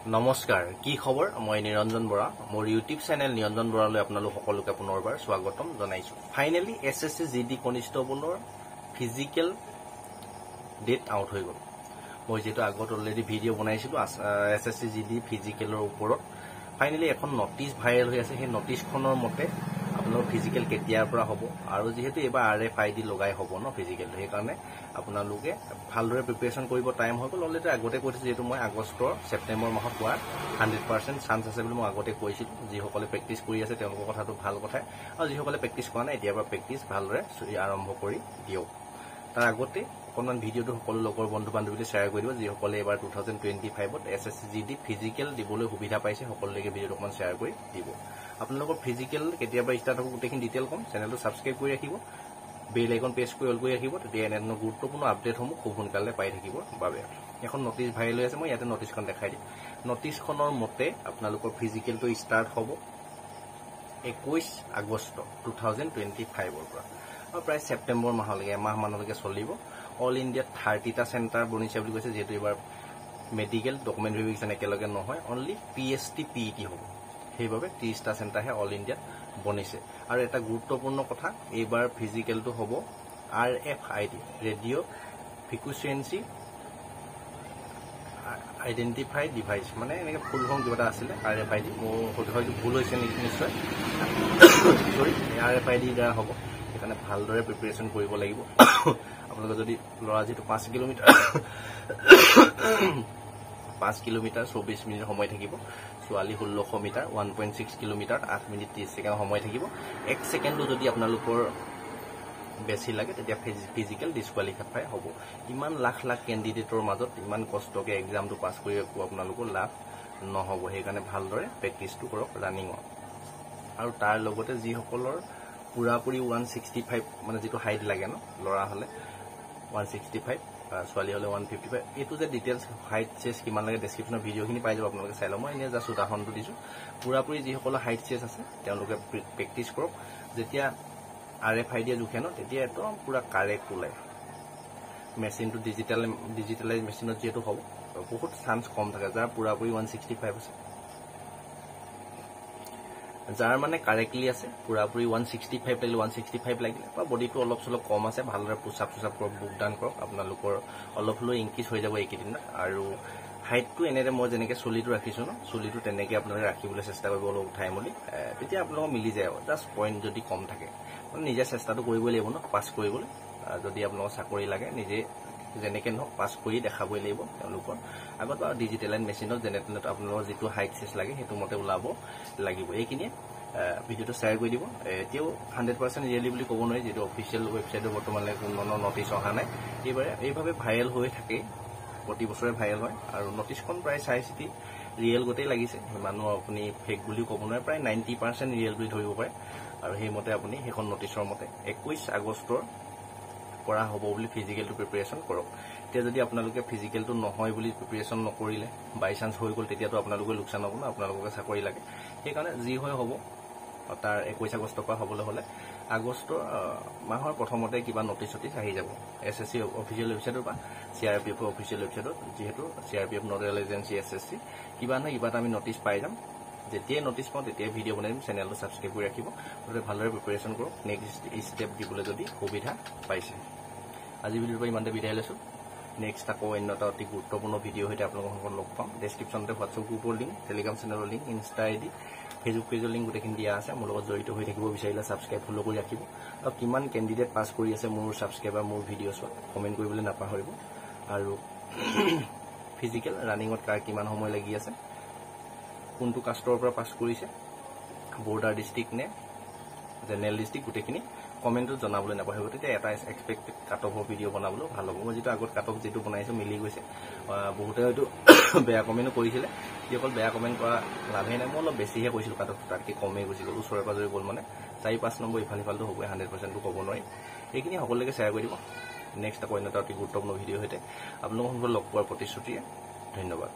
নমস্কাৰ কি খবৰ মই নিৰঞ্জন বৰা মোৰ ইউটিউব চেনেল নিৰঞ্জন বৰালৈ আপোনালোক সকলোকে পুনৰবাৰ স্বাগতম জনাইছো ফাইনালি এসএসসি জিডি কনষ্টেবলৰ ফিজিক্যাল ডেট আউট হৈ গল মই যেটো আগত অলৰেডি ভিডিও বনাইছিলো এসএসসি জিডি ফিজিক্যালৰ ওপৰত ফাইনালি এখন নটিচ ভাইৰেল হৈ আছে সেই নটিচখনৰ মতে আপোনালোক ফিজিক্যাল কেতিয়াৰ পৰা হ'ব আৰু যেহেতু এবাৰ RFID লগাই হ'ব ন ফিজিক্যাল সেই কাৰণে আপোনালোকে ভালদৰে প্ৰিপাৰেচন কৰিব টাইম হৈ গল অলৰেডি আগতে কৈছিল যেটো মই আগষ্ট ছেপ্টেম্বৰ মাহত হোৱাৰ 100% চান্স আছে বুলি মই আগতে কৈছিল যিসকলে প্ৰেক্টিছ কৰি আছে তেওঁলোকৰ কথাটো ভাল কথা আৰু যিসকলে প্ৰেক্টিছ কৰা নাই এতিয়াৰ পৰা প্ৰেক্টিছ ভালদৰে আৰম্ভ কৰি দিয়ক তাৰ আগতে অকণমান ভিডিওটো সকলো লগৰ বন্ধু বান্ধৱীলৈ শ্বেয়াৰ কৰি দিব যিসকলে এবাৰ 2025 ত এসএসসি জিডি ফিজিক্যাল দিবলৈ সুবিধা পাইছে সকলোলৈকে ভিডিওটো অকণমান শ্বেয়াৰ কৰি দিব আপোনালোকৰ ফিজিক্যাল কেতিয়াবা ষ্টাৰ্ট হ'ব গোটেইখিনি ডিটেইল কম চেনেলটো সাবস্ক্ৰাইব কৰি ৰাখিব বেল আইকন প্ৰেছ কৰি অল কৰি ৰাখিব তেতিয়া এনে গুৰুত্বপূৰ্ণ আপডেটসমূহ খুব সোনকালে পাই থাকিব বাবে এখন নটিচ ভাইৰেল হৈ আছে মই ইয়াতে নটিচখন দেখাই দিম নটিচখনৰ মতে আপোনালোকৰ ফিজিক্যালটো ষ্টাৰ্ট হ'ব 21 আগষ্ট 2025 ৰ পৰা প্ৰায় ছেপ্টেম্বৰ মাহলৈকে এমাহ মানলৈকে চলিব অল ইণ্ডিয়াত 30টা চেণ্টাৰ বনিছে বুলি কৈছে যেটো এবাৰ মেডিকেল ডকুমেণ্ট ভেৰিফিকেশ্যন একেলগে নহয় অনলি PST PET হ'ব সেইভাবে 30টা চেণ্টাৰ হে অল ইণ্ডিয়াত বনিছে আৰু এটা গুৰুত্বপূৰ্ণ কথা এইবাৰ ফিজিক্যালটো হ'ব RFID radio frequency identified device মানে এনেকে ফুল ফৰ্ম কিবা আছিল RFID মোৰ হয়তো ভুল হৈছে নিশ্চয় সৰি RFID দ্বাৰা হ'ব এখানে ভালদৰে প্ৰিপাৰেচন কৰিব লাগিব আপোনালোকে যদি লৰা যেটো 5 কিলোমিটাৰ 24 মিনিট সময় থাকিব ছোৱালী 1600 মিটাৰ 1.6 কিলোমিটাৰ 8 মিনিট 30 সেকেন্ড সময় থাকিব 1 সেকেন্ডো যদি আপোনালোকৰ বেছি লাগে তেতিয়া ফিজিক্যাল ডিসকুৱালিফাই হ'ব ইমান লাখ লাখ ক্যান্ডিডেটৰ মাজত ইমান কষ্টকে এক্সামটো পাস কৰি আপোনালোকৰ লাভ নহব সেইকাৰণে ভালদৰে প্ৰেক্টিছটো কৰক ৰানিংৰ আৰু তাৰ লগতে যি সকলৰ পুৰাপুৰি 165 মানে যেটো হাইট লাগে ন লৰা হলে 165 ছোৱালী হলে 155 এটো যে ডিটেইলছ হাইট চেস কিমান লাগে ডেসক্ৰিপচনৰ ভিডিওখিনি পাই যাব আপোনালোকে চাই লম মই এনে জাস্ট উদাহৰণটো দিছো পুৰাপুৰি যি সকল হাইট চেস আছে তেওঁলোকে প্ৰেক্টিছ কৰক যেতিয়া RFID জুখে ন তেতিয়া একদম পুৰা কাৰেক্ট ওলাই মেচিনটো ডিজিটালাইজ মেচিনত যেটো হ'ব বহুত চান্স কম থাকে যাৰ পুৰাপুৰি 165 আছে যাৰ মানে কাৰেক্টলি আছে পুৰাপুৰি 165 লাগিলে 165 লাগিলে বা বডিটো অলপ চলপ কম আছে ভালদৰে পুশআপ কৰক বুক ডাউন কৰক আপোনালোকৰ অলপ হলো ইনক্ৰিজ হৈ যাব এইকেইদিন আৰু হাইটটো এনেৰে মই যেনেকে চলিটো ৰাখিছো ন চলিটো তেনেকে আপোনালোকে ৰাখিবলৈ চেষ্টা কৰিব অলপ উঠাই মলি তেতিয়া আপোনালোক মিলি যায় জাস্ট পইণ্ট যদি কম থাকে মানে নিজে চেষ্টাটো কৰিব লাগিব ন পাস কৰিবলৈ যদি আপোনালোক চাকৰি লাগে নিজে যেনেকে ন পাস কৰি দেখাবই লাগিব তেওঁলোকৰ আগত ডিজিটালাইজ মেচিনত যেনেতে আপোনালোকৰ যেটো হাইট চেস লাগে হেতু মতে ওলাব লাগিব এইখিনি ভিডিওটো শ্বেয়াৰ কৰি দিব এতিয়াও 100% ৰিয়েলি বুলি ক'ব নোৱাৰি যেটো অফিচিয়েল ওয়েবসাইটৰ বৰ্তমানলৈ কোনো নটিচ অহা নাই এইভাবে ভাইৰেল হৈ থাকে প্ৰতি বছৰে ভাইৰেল হয় আৰু নটিচখন প্ৰায় চাই চিতি ৰিয়েল গতেই লাগিছে মানুহ আপুনি ফেক বুলি ক'ব নোৱাৰে প্ৰায় 90% ৰিয়েল বুলি ধৰিব পাৰে আৰু হেইমতে আপুনি হেখন নটিচৰ মতে 21 আগষ্টৰ পৰা হ'ব বুলি ফিজিক্যালটো প্ৰিপাৰেচন কৰক তেতিয়া যদি আপোনালোকে ফিজিক্যালটো নহয় বুলি প্ৰিপাৰেচন নকৰিলে বাই চান্স হৈ গল তেতিয়াতো আপোনালোকৰ লোকচান হ'ব না আপোনালোকে চাকৰি লাগে সেই কাৰণে যি হয় হ'ব তাৰ 21 আগষ্টৰ পৰা হ'বলৈ হলে আগষ্ট মাহৰ প্ৰথমতে কিবা নটিচ আহি যাব এসএসসি অফিচিয়েল ওয়েবসাইটৰ পৰা CRPF অফিচিয়েল ওয়েবসাইটত যেহেতু CRPF নডেল এজেন্সি এসএসসি কিবা না কিবা আমি নটিচ পাই যাম যেতিয়া নটিচ পাওঁ তেতিয়া ভিডিও বনাই দিম চেনেলটো সাবস্ক্ৰাইব কৰি ৰাখিব আৰু ভালদৰে প্ৰিপাৰেচন কৰক নেক্সট ষ্টেপ দিবলৈ যদি সুবিধা পাইছে আজি ভিডিওৰ পৰা ইমানতে বিদায় লৈছো নেক্সট আকৌ অন্য এটা অতি গুৰুত্বপূৰ্ণ ভিডিও হৈতে আপোনালোকক লগ পাম ডেসক্ৰিপচনতে WhatsApp গ্ৰুপৰ লিংক টেলিগ্ৰাম চেনেলৰ লিংক ইনষ্টা আইডি ফেসবুক পেজৰ লিংক গোটেইখিনি দিয়া আছে মোৰ লগত জড়িত হৈ থাকিব বিচাৰিলে সাবস্ক্ৰাইব ফলো কৰি ৰাখিব আৰু কিমান ক্যান্ডিডেট পাস কৰি আছে মোৰ সাবস্ক্ৰাইবাৰ মোৰ ভিডিঅ' চোৱা কমেন্ট কৰিবলৈ নাপাহৰিব আৰু ফিজিক্যাল ৰানিংত কাৰ কিমান সময় লাগি আছে কোনটো কাষ্টৰ পৰা পাস কৰিছে বৰ্ডাৰ ডিস্ট্ৰিক্ট নে জেনেৰেল ডিস্ট্ৰিক্ট গোটেইখিনি কমেন্টত জনাবলৈ নাপাহৰিব তেতিয়া এটা এক্সপেক্টেড কাট অফ ভিডিও বনাবলৈ ভাল হ'ব মই যেটো আগত কাট অফ যেটো বনাইছো মিলি গৈছে বহুতে হয়তো বেয়া কমেন্টও কৰিছিলে যিসকল বেয়া কমেন্ট কৰা লাভে নাই মই অলপ বেছিহে কৈছিলো কাট অফ তাতকৈ কমেই গৈছিল ওচৰে পাজৰে গ'ল মানে 4-5 নম্বৰ ইফালটো হ'ব 100% ক'ব নোৱাৰি এইখিনি সকলোকে শ্বেয়াৰ কৰি দিব নেক্সট আকৌ অন্য এটা অতি গুৰুত্বপূৰ্ণ ভিডিও হৈতে আপোনালোকক লগ পোৱাৰ প্ৰতিশ্ৰুতিৰে ধন্যবাদ